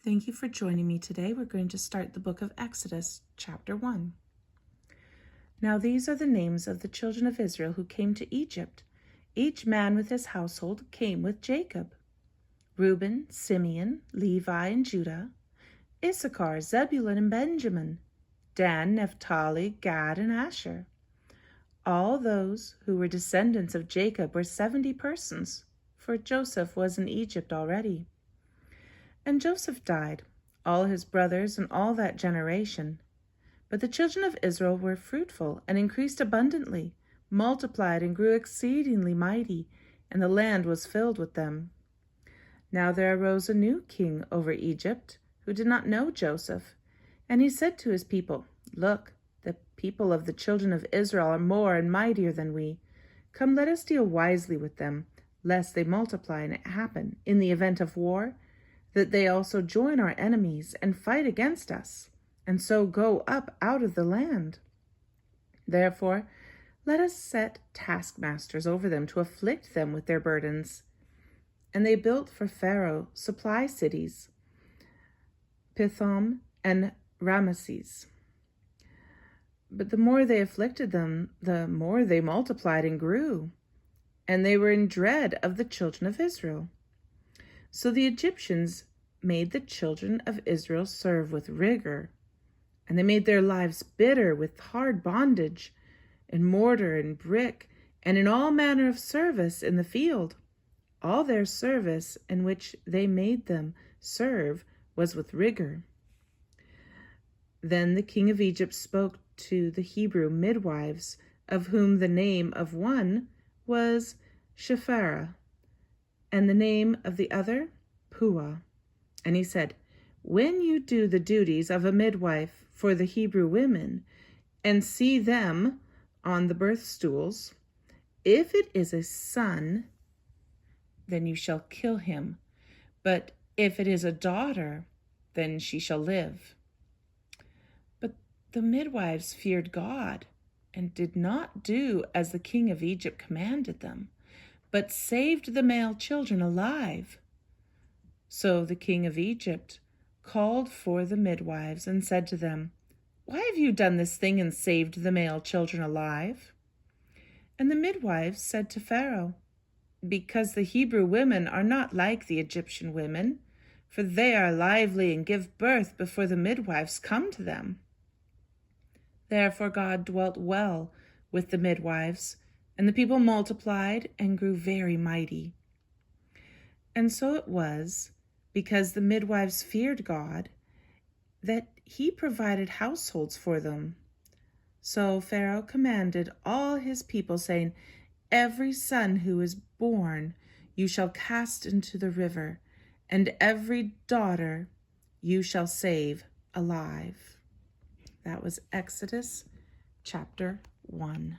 Thank you for joining me today. We're going to start the book of Exodus, chapter 1. Now these are the names of the children of Israel who came to Egypt. Each man with his household came with Jacob. Reuben, Simeon, Levi, and Judah. Issachar, Zebulun, and Benjamin. Dan, Naphtali, Gad, and Asher. All those who were descendants of Jacob were 70 persons, for Joseph was in Egypt already. And Joseph died, all his brothers, and all that generation. But the children of Israel were fruitful and increased abundantly, multiplied and grew exceedingly mighty, and the land was filled with them. Now there arose a new king over Egypt, who did not know Joseph. And he said to his people, "Look, the people of the children of Israel are more and mightier than we. Come, let us deal wisely with them, lest they multiply and it happen, in the event of war, that they also join our enemies and fight against us, and so go up out of the land. Therefore, let us set taskmasters over them to afflict them with their burdens." And they built for Pharaoh supply cities, Pithom and Ramesses. But the more they afflicted them, the more they multiplied and grew, and they were in dread of the children of Israel. So the Egyptians made the children of Israel serve with rigor, and they made their lives bitter with hard bondage, in mortar and brick, and in all manner of service in the field. All their service in which they made them serve was with rigor. Then the king of Egypt spoke to the Hebrew midwives, of whom the name of one was Shiphrah, and the name of the other Puah. And he said, "When you do the duties of a midwife for the Hebrew women, and see them on the birth stools, if it is a son, then you shall kill him. But if it is a daughter, then she shall live." But the midwives feared God and did not do as the king of Egypt commanded them, but saved the male children alive. So the king of Egypt called for the midwives and said to them, "Why have you done this thing and saved the male children alive?" And the midwives said to Pharaoh, "Because the Hebrew women are not like the Egyptian women, for they are lively and give birth before the midwives come to them." Therefore God dwelt well with the midwives, and the people multiplied and grew very mighty. And so it was, because the midwives feared God, that he provided households for them. So Pharaoh commanded all his people, saying, "Every son who is born you shall cast into the river, and every daughter you shall save alive." That was Exodus chapter 1.